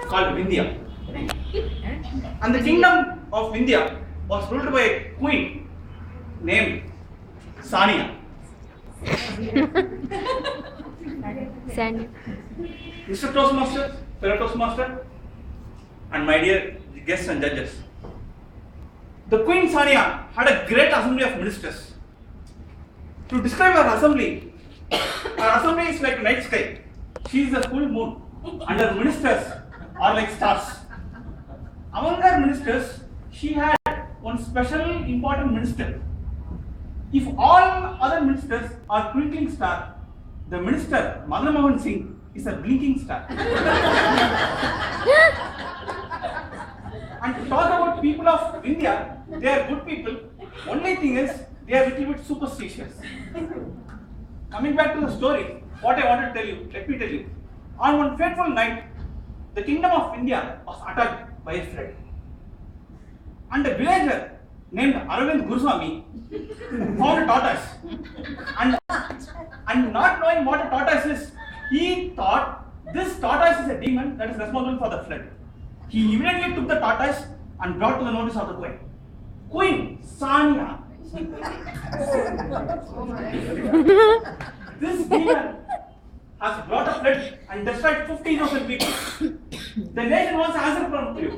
called Vindhya. And the kingdom of Vindhya was ruled by a queen named Sania. Sanya. Mr. Toastmaster, fellow Toastmaster, and my dear guests and judges. The Queen Sania had a great assembly of ministers. To describe her assembly is like night sky. She is the full moon, and her ministers are like stars. Among her ministers, she had one special important minister. If all other ministers are twinkling star, the minister Madan Mohan Singh is a blinking star. And to talk about people of India, they are good people. Only thing is, they are a little bit superstitious. Coming back to the story, what I want to tell you, let me tell you. On one fateful night, the kingdom of India was attacked by a flood. And a villager named Aravind Guruswamy found a tortoise. And not knowing what a tortoise is, he thought this tortoise is a demon that is responsible for the flood. He immediately took the tortoise and brought to the notice of the queen. Queen Sania. This demon has brought a flood and destroyed 50,000 people. The nation wants answer from you.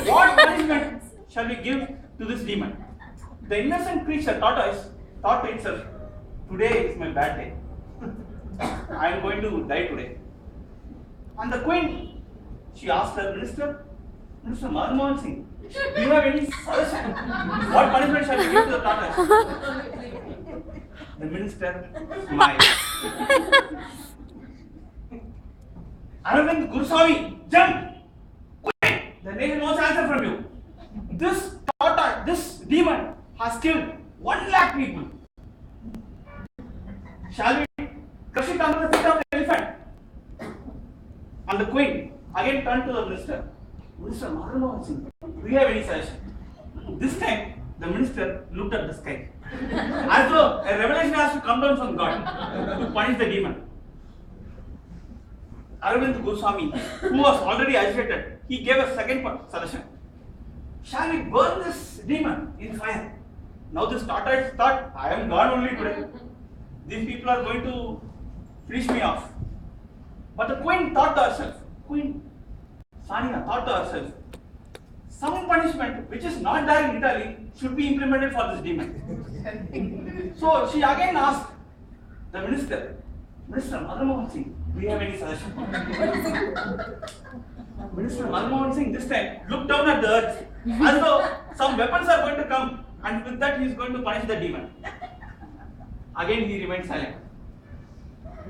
What punishment shall we give to this demon? The innocent creature tortoise thought to itself, today is my bad day. I am going to die today. And the queen, she asked her minister, Minister Madan Mohan Singh, do you have any suggestion? What punishment shall we give to the tortoise? The minister smiled. Aravind Guruswamy, jump! Quick! The nation wants answer from you. This tortoise, this demon has killed 1 lakh people. Shall we crush it under the feet of the elephant? And the queen again turned to the minister. Minister Madan Mohan Singh, do you have any suggestion? This time, the minister looked at the sky, as though a revelation has to come down from God to punish the demon. Aravind Goswami, who was already agitated, he gave a second suggestion. Shall we burn this demon in fire? Now this tortoise thought, I am God only today. These people are going to finish me off. But the queen thought to herself, Queen Sania thought to herself, some punishment which is not there in Italy should be implemented for this demon. So she again asked the minister, Minister Madan Mohan Singh, do you have any suggestion? Minister Madan Mohan Singh this time looked down at the earth as though some weapons are going to come and with that he is going to punish the demon. Again he remained silent.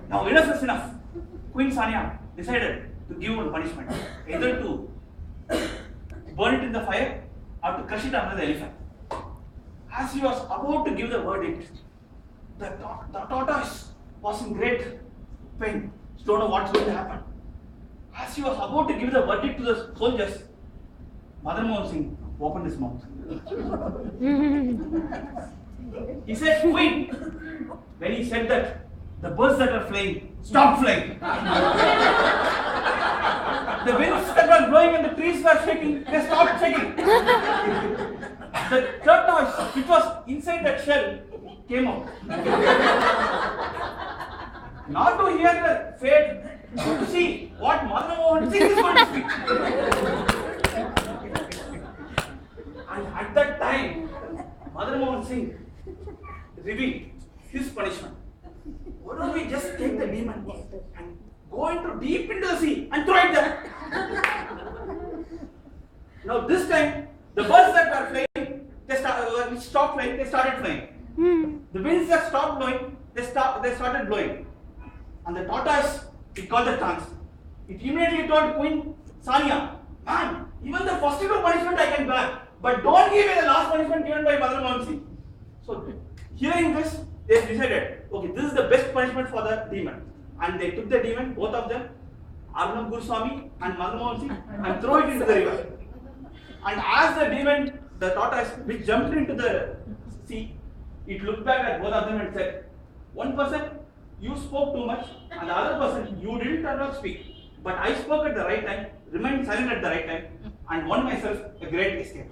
Now enough is enough. Queen Sania decided to give one punishment, either to burn it in the fire or to crush it under the elephant. As he was about to give the verdict, the tortoise was in great pain. He don't know what's going to happen. As he was about to give the verdict to the soldiers, Madan Mohan Singh opened his mouth. He said, Queen. When he said that, the birds that were flying stopped flying. The winds that were blowing and the trees were shaking, they stopped shaking. The tortoise, which was inside that shell, came out. Not to hear the fate, but to see what Madan Mohan Singh is going to speak. And at that time, Madan Mohan Singh revealed his punishment. Why don't we just take the demon and go deep into the sea and throw it there? Now this time, the birds that were flying, they stopped flying, they started flying. The winds that stopped blowing, they started blowing. And the tortoise, it got the chance. It immediately told Queen Sania, man, even the first 2 punishment I can bear, but don't give me the last punishment given by Madan Mohan Singh. So, hearing this, they decided, okay, this is the best punishment for the demon. And they took the demon, both of them, Aravind Goswami and Madan Mohan Singh, and throw it into the river. And as the demon, the tortoise, which jumped into the sea, it looked back at both of them and said, one person, you spoke too much, and the other person, you didn't turn out speak. But I spoke at the right time. remained silent at the right time, and won myself a great escape.